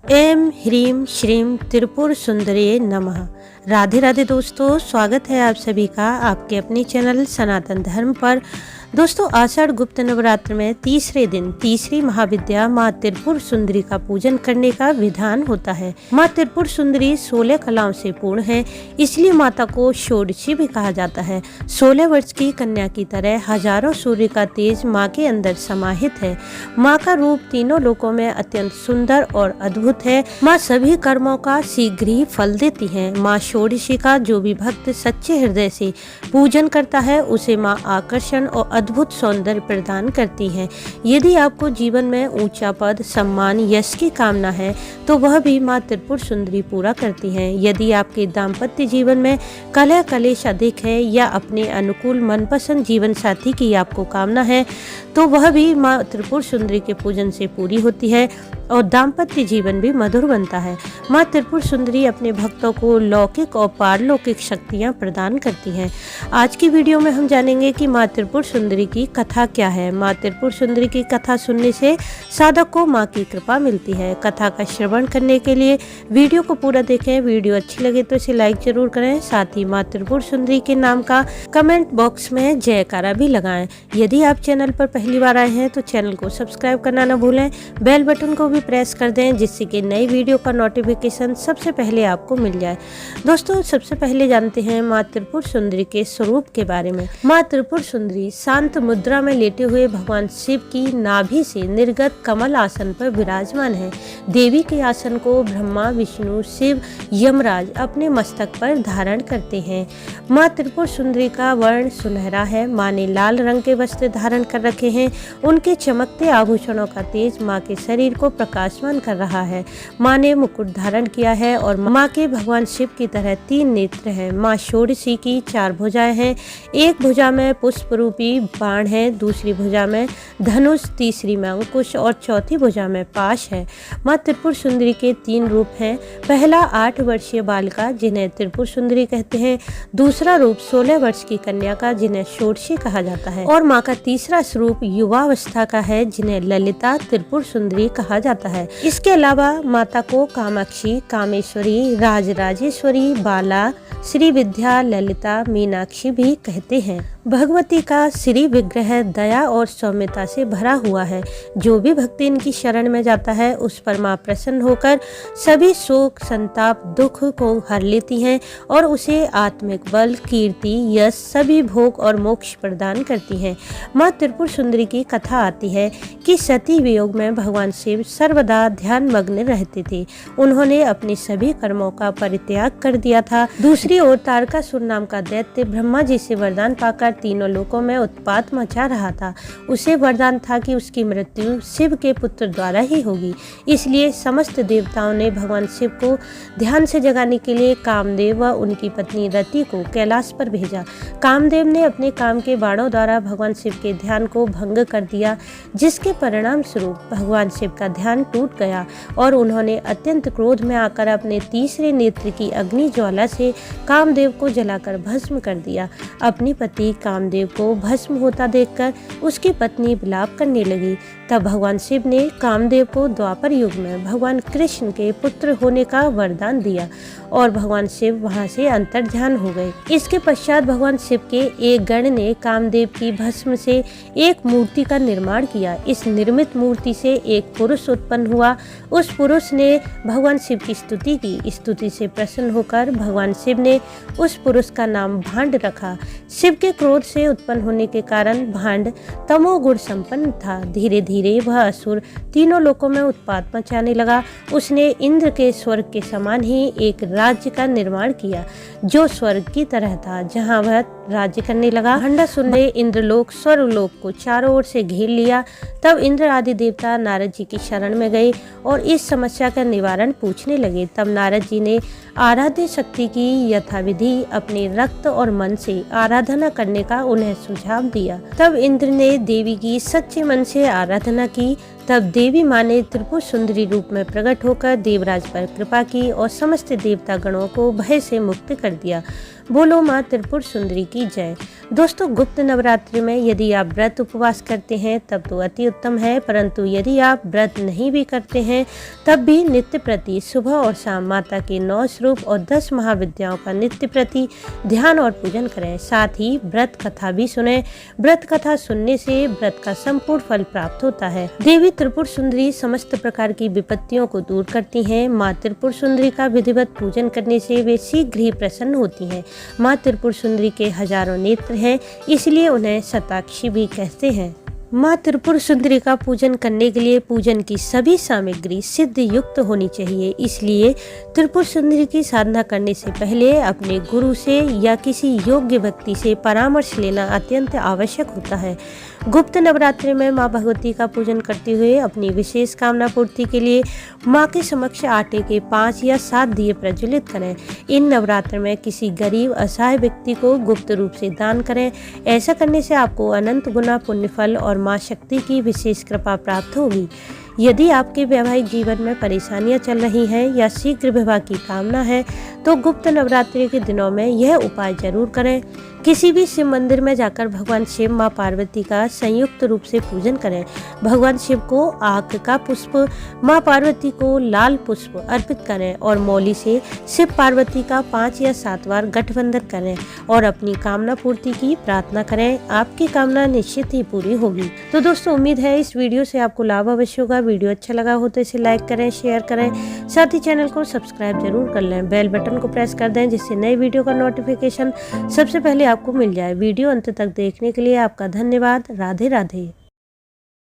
M ह्रीम श्रीम त्रिपुर सुंदरी नमः। राधे राधे दोस्तों, स्वागत है आप सभी का आपके अपने चैनल सनातन धर्म पर। दोस्तों, आषाढ़ गुप्त नवरात्र में तीसरे दिन तीसरी महाविद्या माँ त्रिपुर सुंदरी का पूजन करने का विधान होता है। माँ त्रिपुर सुंदरी 16 कलाओं से पूर्ण है, इसलिए माता को षोडशी भी कहा जाता है। 16 वर्ष की कन्या की तरह हजारों सूर्य का तेज माँ के अंदर समाहित है। माँ का रूप तीनों लोकों में अत्यंत सुंदर और अद्भुत है। माँ सभी कर्मों का शीघ्र ही फल देती है। माँ षोडशी का जो भी भक्त सच्चे हृदय से पूजन करता है उसे माँ आकर्षण और अद्भुत सौंदर्य प्रदान करती हैं। यदि आपको जीवन में ऊंचा पद, सम्मान, यश की कामना है तो वह भी माँ त्रिपुर सुंदरी पूरा करती हैं। यदि आपके दाम्पत्य जीवन में कलह कलेश अधिक है या अपने अनुकूल मनपसंद जीवन साथी की आपको कामना है तो वह भी माँ त्रिपुर सुंदरी के पूजन से पूरी होती है और दाम्पत्य जीवन भी मधुर बनता है। माँ त्रिपुर सुंदरी अपने भक्तों को लौकिक और पारलौकिक शक्तियाँ प्रदान करती हैं। आज की वीडियो में हम जानेंगे कि माँ त्रिपुर सुंदरी की कथा क्या है। माँ त्रिपुर सुंदरी की कथा सुनने से साधक को माँ की कृपा मिलती है। कथा का श्रवण करने के लिए वीडियो को पूरा देखें। वीडियो अच्छी लगे तो इसे लाइक जरूर करें। साथ ही माँ त्रिपुर सुंदरी के नाम का कमेंट बॉक्स में जयकारा भी लगाएं। यदि आप चैनल पर पहली बार आए हैं तो चैनल को सब्सक्राइब करना न भूलें। बेल बटन को भी प्रेस कर दें जिससे कि नई वीडियो का नोटिफिकेशन सबसे पहले आपको मिल जाए। दोस्तों, सबसे पहले जानते हैं माँ त्रिपुर सुंदरी के स्वरूप के बारे में। माँ त्रिपुर सुंदरी शांत मुद्रा में लेटे हुए भगवान शिव की नाभि से निर्गत कमल आसन पर विराजमान है। देवी के आसन को ब्रह्मा, विष्णु, शिव, यमराज अपने मस्तक पर धारण करते हैं। माँ त्रिपुर सुंदरी का वर्ण सुनहरा है। माँ ने लाल रंग के वस्त्र धारण कर रखे हैं। उनके चमकते आभूषणों का तेज माँ के शरीर को प्रकाशमान कर रहा है। माँ ने मुकुट धारण किया है और माँ के भगवान शिव की तरह 3 नेत्र हैं। माँ षोडशी की 4 भुजाएं हैं। एक भुजा में पुष्प रूपी बाण है, दूसरी भुजा में धनुष, तीसरी में अंकुश और चौथी भुजा में पाश है। माँ त्रिपुर सुंदरी के 3 रूप हैं। पहला 8 वर्षीय बालिका जिन्हें त्रिपुर सुंदरी कहते हैं। दूसरा रूप 16 वर्ष की कन्या का जिन्हें षोडशी कहा जाता है और माँ का तीसरा स्वरूप युवावस्था का है जिन्हें ललिता त्रिपुर सुंदरी कहा जाता है। इसके अलावा माता को कामाक्षी, कामेश्वरी, राजराजेश्वरी, बाला, श्री विद्या, ललिता, मीनाक्षी भी कहते हैं। भगवती का श्री विग्रह दया और सौम्यता से भरा हुआ है। जो भी भक्ति इनकी शरण में जाता है उस पर माँ प्रसन्न होकर सभी शोक, संताप, दुख को हर लेती हैं और उसे आत्मिक बल, कीर्ति, यश, सभी भोग और मोक्ष प्रदान करती हैं। माँ त्रिपुर सुंदरी की कथा आती है कि सती वियोग में भगवान शिव सर्वदा ध्यान मग्न रहते थे। उन्होंने अपने सभी कर्मों का परित्याग कर दिया था। दूसरी ओर तारकासुर नाम का दैत्य ब्रह्मा जी से वरदान पाकर तीनों लोकों में उत्पात मचा रहा था। उसे वरदान था कि उसकी मृत्यु शिव के पुत्र द्वारा ही होगी। इसलिए समस्त देवताओं ने भगवान शिव को ध्यान से जगाने के लिए कामदेव व उनकी पत्नी रति को कैलाश पर भेजा। कामदेव ने अपने काम के बाणों द्वारा भगवान शिव के ध्यान को भंग कर दिया, जिसके परिणाम स्वरूप भगवान शिव का ध्यान टूट गया और उन्होंने अत्यंत क्रोध में आकर अपने तीसरे नेत्र की अग्नि ज्वाला से कामदेव को जलाकर भस्म कर दिया। अपनी पति कामदेव को भस्म होता देखकर उसकी पत्नी विलाप करने लगी। तब भगवान शिव ने कामदेव को द्वापर युग में भगवान कृष्ण के पुत्र होने का वरदान दिया और भगवान शिव वहां से अंतर्ध्यान हो गए। इसके पश्चात भगवान शिव के एक गण ने कामदेव की भस्म से एक मूर्ति का निर्माण किया। इस निर्मित मूर्ति से एक पुरुष उत्पन्न हुआ। उस पुरुष ने भगवान शिव की स्तुति की। स्तुति से प्रसन्न होकर भगवान शिव ने उस पुरुष का नाम भांड रखा। शिव के क्रोध से उत्पन्न होने के कारण भांड तमोगुण संपन्न था। धीरे धीरे वह असुर तीनों लोकों में उत्पात मचाने लगा। उसने इंद्र के स्वर्ग के समान ही एक राज्य का निर्माण किया जो स्वर्ग की तरह था, जहां वह राज्य करने लगा। भंडासुर ने इंद्रलोक, स्वर्गलोक को चारों ओर से घेर लिया। तब इंद्र आदि देवता नारद जी की शरण में गए और इस समस्या का निवारण पूछने लगे। तब नारद जी ने आराध्य शक्ति की यथाविधि अपने रक्त और मन से आराधना करने का उन्हें सुझाव दिया। तब इंद्र ने देवी की सच्चे मन से आराधना की तब देवी माँ ने त्रिपुर सुंदरी रूप में प्रकट होकर देवराज पर कृपा की और समस्त देवता गणों को भय से मुक्त कर दिया। बोलो माँ त्रिपुर सुंदरी की जय। दोस्तों, गुप्त नवरात्रि में यदि आप व्रत उपवास करते हैं तब तो अति उत्तम है, परंतु यदि आप व्रत नहीं भी करते हैं तब भी नित्य प्रति सुबह और शाम माता के 9 स्वरूप और 10 महाविद्याओं का नित्य प्रति ध्यान और पूजन करें। साथ ही व्रत कथा भी सुने। व्रत कथा सुनने से व्रत का संपूर्ण फल प्राप्त होता है। देवी त्रिपुर सुंदरी समस्त प्रकार की विपत्तियों को दूर करती हैं। माँ त्रिपुर सुंदरी का विधिवत पूजन करने से वे शीघ्र ही प्रसन्न होती हैं। माँ त्रिपुर सुंदरी के हजारों नेत्र हैं, इसलिए उन्हें शताक्षी भी कहते हैं। माँ त्रिपुर सुंदरी का पूजन करने के लिए पूजन की सभी सामग्री सिद्ध युक्त होनी चाहिए, इसलिए त्रिपुर सुंदरी की साधना करने से पहले अपने गुरु से या किसी योग्य व्यक्ति से परामर्श लेना अत्यंत आवश्यक होता है। गुप्त नवरात्रि में माँ भगवती का पूजन करते हुए अपनी विशेष कामना पूर्ति के लिए माँ के समक्ष आटे के 5 या 7 दिए प्रज्वलित करें। इन नवरात्र में किसी गरीब असहाय व्यक्ति को गुप्त रूप से दान करें। ऐसा करने से आपको अनंत गुना पुण्य फल और माँ शक्ति की विशेष कृपा प्राप्त होगी। यदि आपके वैवाहिक जीवन में परेशानियां चल रही हैं या शीघ्र विवाह की कामना है तो गुप्त नवरात्रि के दिनों में यह उपाय जरूर करें। किसी भी शिव मंदिर में जाकर भगवान शिव माँ पार्वती का संयुक्त रूप से पूजन करें। भगवान शिव को आक का पुष्प, माँ पार्वती को लाल पुष्प अर्पित करें और मौली से शिव पार्वती का 5 या 7 बार गठबंधन करें और अपनी कामना पूर्ति की प्रार्थना करें। आपकी कामना निश्चित ही पूरी होगी। तो दोस्तों, उम्मीद है इस वीडियो से आपको लाभ अवश्य होगा। वीडियो अच्छा लगा हो तो इसे लाइक करें, शेयर करें, साथ ही चैनल को सब्सक्राइब जरूर कर लें। बेल बटन को प्रेस कर दें जिससे नए वीडियो का नोटिफिकेशन सबसे पहले आपको मिल जाए। वीडियो अंत तक देखने के लिए आपका धन्यवाद। राधे राधे।